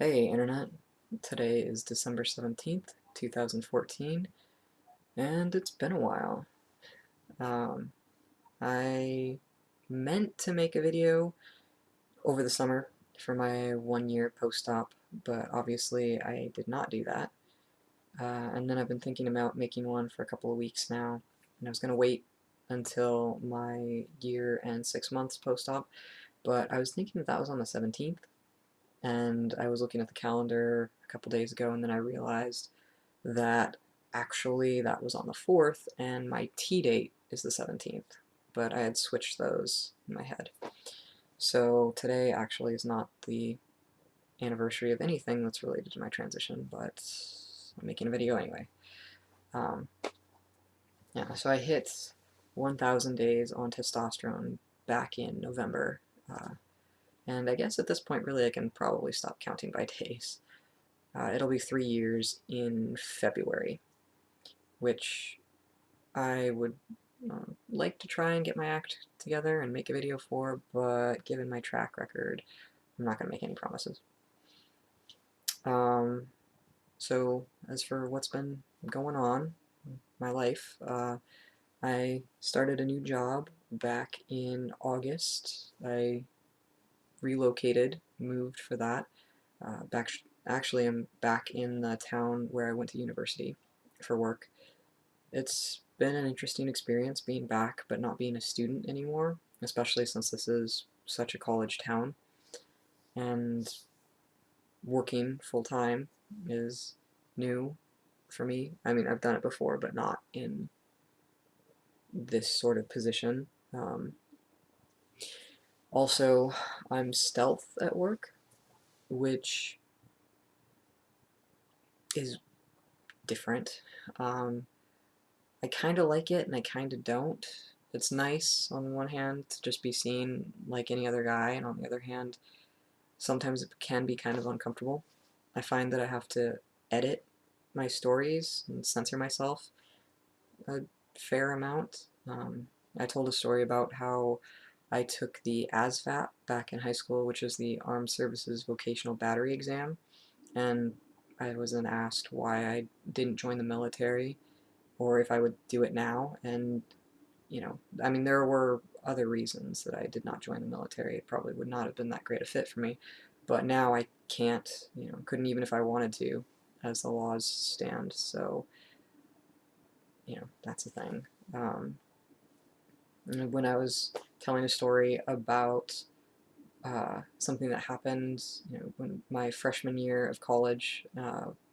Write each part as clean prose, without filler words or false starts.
Hey Internet, today is December 17th, 2014, and it's been a while. Um, I meant to make a video over the summer for my 1 year post-op, but obviously I did not do that. And then I've been thinking about making one for a couple of weeks now, and I was going to wait until my year and 6 months post-op, but I was thinking that was on the 17th, and I was looking at the calendar a couple days ago, and then I realized that actually that was on the 4th, and my T date is the 17th, but I had switched those in my head. So today actually is not the anniversary of anything that's related to my transition, but I'm making a video anyway. Um, yeah, so I hit 1,000 days on testosterone back in November, and I guess at this point really I can probably stop counting by days. It'll be 3 years in February, which I would like to try and get my act together and make a video for, but given my track record, I'm not going to make any promises. Um, so as for what's been going on in my life, I started a new job back in August. I relocated, moved for that. Actually, I'm back in the town where I went to university for work. It's been an interesting experience being back, but not being a student anymore, especially since this is such a college town. And working full time is new for me. I mean, I've done it before, but not in this sort of position. Also, I'm stealth at work, which is different. Um, I kind of like it and I kind of don't. It's nice on one hand to just be seen like any other guy, and on the other hand, sometimes it can be kind of uncomfortable. I find that I have to edit my stories and censor myself a fair amount. I told a story about how I took the ASVAT back in high school, which is the Armed Services Vocational Battery Exam, and I was then asked why I didn't join the military or if I would do it now. And, I mean, there were other reasons that I did not join the military. It probably would not have been that great a fit for me. But now I can't, couldn't even if I wanted to, as the laws stand. So, that's a thing. Um, when I was telling a story about something that happened, when my freshman year of college,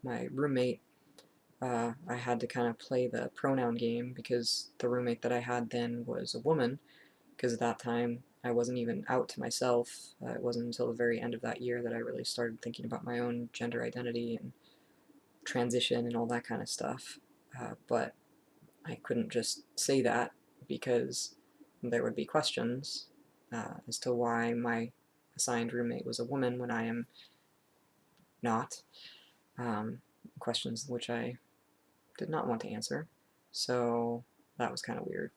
my roommate, I had to kind of play the pronoun game because the roommate that I had then was a woman, because at that time I wasn't even out to myself. It wasn't until the very end of that year that I really started thinking about my own gender identity and transition and all that kind of stuff. But I couldn't just say that because there would be questions as to why my assigned roommate was a woman when I am not. Um, Questions which I did not want to answer. So that was kind of weird.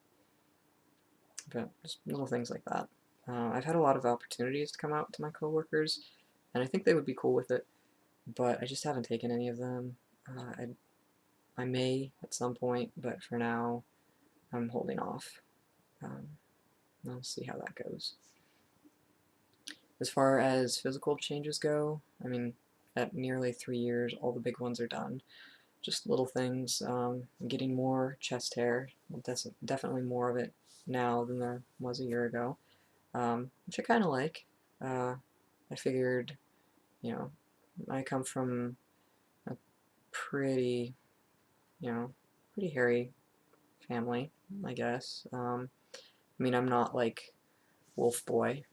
But just little things like that. I've had a lot of opportunities to come out to my coworkers, and I think they would be cool with it, but I just haven't taken any of them. I may at some point, but for now, I'm holding off. Um, I'll see how that goes. As far as physical changes go, I mean, at nearly 3 years, all the big ones are done. Just little things. I'm getting more chest hair. Definitely more of it now than there was a year ago, which I kind of like. I figured, you know, I come from a pretty, pretty hairy family, I guess. I mean, I'm not like Wolf Boy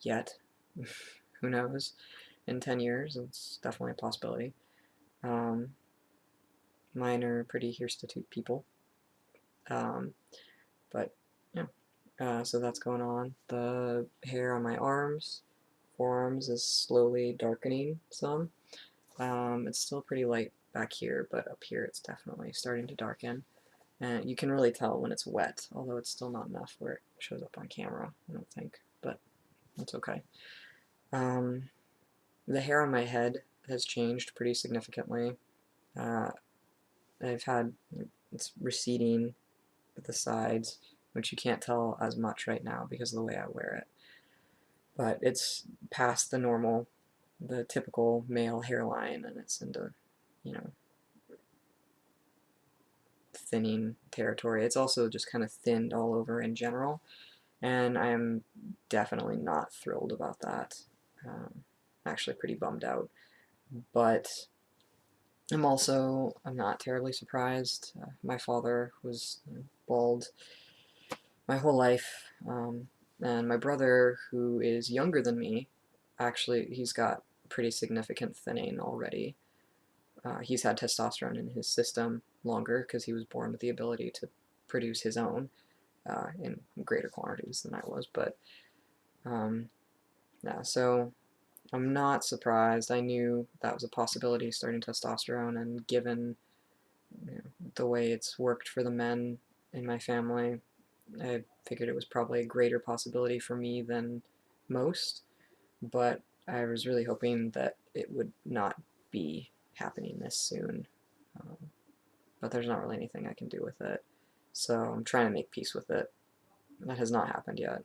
yet. Who knows? In 10 years, it's definitely a possibility. Um, Mine are pretty hirsute people. Um, but, yeah. So that's going on. The hair on my arms, forearms is slowly darkening some. It's still pretty light back here, but up here it's definitely starting to darken. And you can really tell when it's wet, although it's still not enough where it shows up on camera, I don't think, but that's okay. Um, the hair on my head has changed pretty significantly. Uh, I've had, it's receding at the sides, which you can't tell as much right now because of the way I wear it. But it's past the typical male hairline, and it's into, you know, thinning territory. It's also just kind of thinned all over in general, and I am definitely not thrilled about that. Actually pretty bummed out, but I'm not terribly surprised. My father was bald my whole life, and my brother, who is younger than me, actually, he's got pretty significant thinning already. He's had testosterone in his system longer because he was born with the ability to produce his own in greater quantities than I was. But um, yeah, so I'm not surprised. I knew that was a possibility starting testosterone, and given the way it's worked for the men in my family, I figured it was probably a greater possibility for me than most, but I was really hoping that it would not be happening this soon. Um, but there's not really anything I can do with it, so I'm trying to make peace with it. That has not happened yet,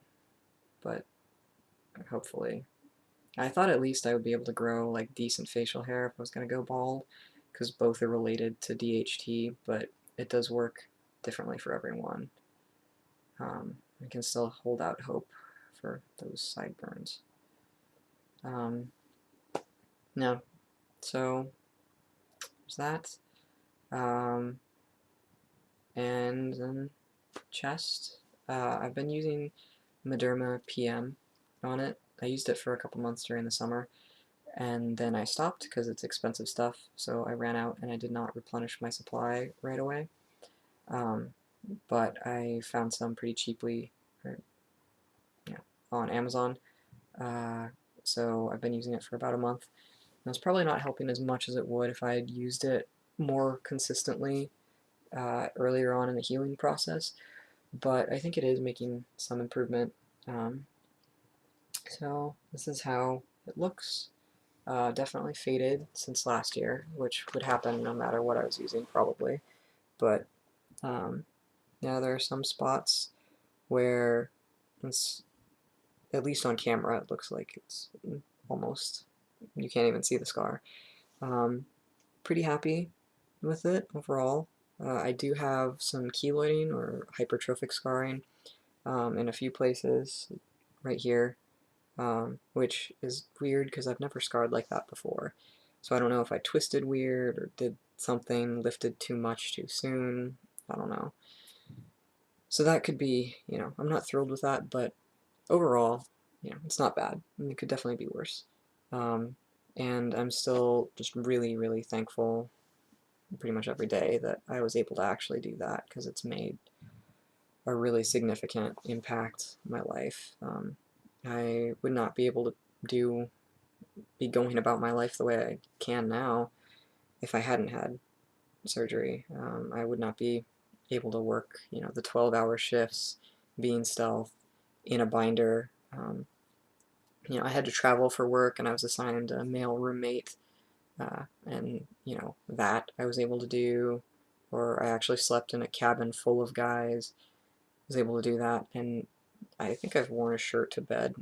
but hopefully. I thought at least I would be able to grow like decent facial hair if I was going to go bald, because both are related to DHT, but it does work differently for everyone. I can still hold out hope for those sideburns. No, so there's that. Um, and then chest. I've been using Mederma PM on it. I used it for a couple months during the summer, and then I stopped because it's expensive stuff, so I ran out and I did not replenish my supply right away. Um, but I found some pretty cheaply, or, yeah, on Amazon. Uh, so I've been using it for about a month. And it's probably not helping as much as it would if I had used it more consistently earlier on in the healing process, but I think it is making some improvement. Um, so this is how it looks. Definitely faded since last year, which would happen no matter what I was using probably, but yeah, there are some spots where it's, at least on camera, it looks like it's almost, you can't even see the scar. Um, Pretty happy with it overall. I do have some keloiding or hypertrophic scarring in a few places right here, which is weird because I've never scarred like that before. So I don't know if I twisted weird or did something, lifted too much too soon. I don't know. So that could be, I'm not thrilled with that, but overall, it's not bad. It could definitely be worse. Um, and I'm still just really, really thankful pretty much every day that I was able to actually do that because it's made a really significant impact on my life. I would not be able to be going about my life the way I can now if I hadn't had surgery. I would not be able to work, the 12-hour shifts, being stealth, in a binder. I had to travel for work, and I was assigned a male roommate, and that I was able to do, or I actually slept in a cabin full of guys. Was able to do that, and I think I've worn a shirt to bed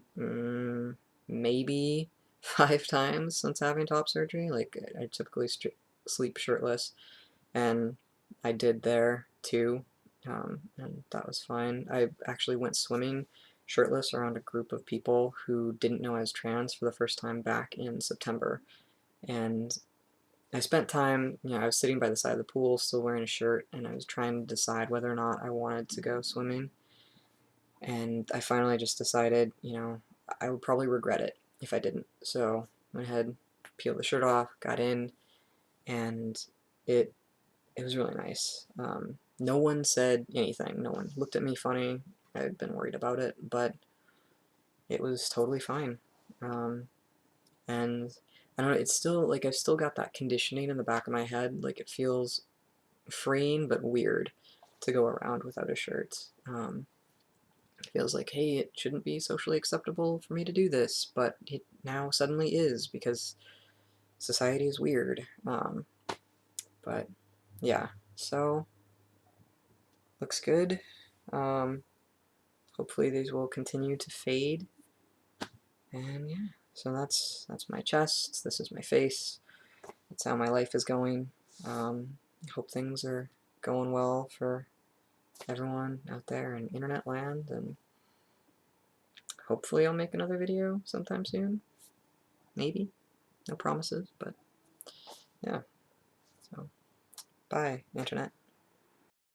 maybe 5 times since having top surgery. Like I typically sleep shirtless, and I did there too, and that was fine. I actually went swimming shirtless around a group of people who didn't know I was trans for the first time back in September, and I spent time, I was sitting by the side of the pool, still wearing a shirt, and I was trying to decide whether or not I wanted to go swimming. And I finally just decided, I would probably regret it if I didn't. So I went ahead, peeled the shirt off, got in, and it it was really nice. No one said anything. No one looked at me funny. I had been worried about it, but it was totally fine. And I don't know, it's still, like, I've still got that conditioning in the back of my head. Like, it feels freeing but weird to go around without a shirt. It feels like, hey, it shouldn't be socially acceptable for me to do this, but it now suddenly is, because society is weird. But yeah, so looks good. Hopefully these will continue to fade. And yeah, so that's my chest. This is my face. That's how my life is going. Hope things are going well for everyone out there in internet land, and hopefully I'll make another video sometime soon. Maybe. No promises, but yeah. So, bye, internet.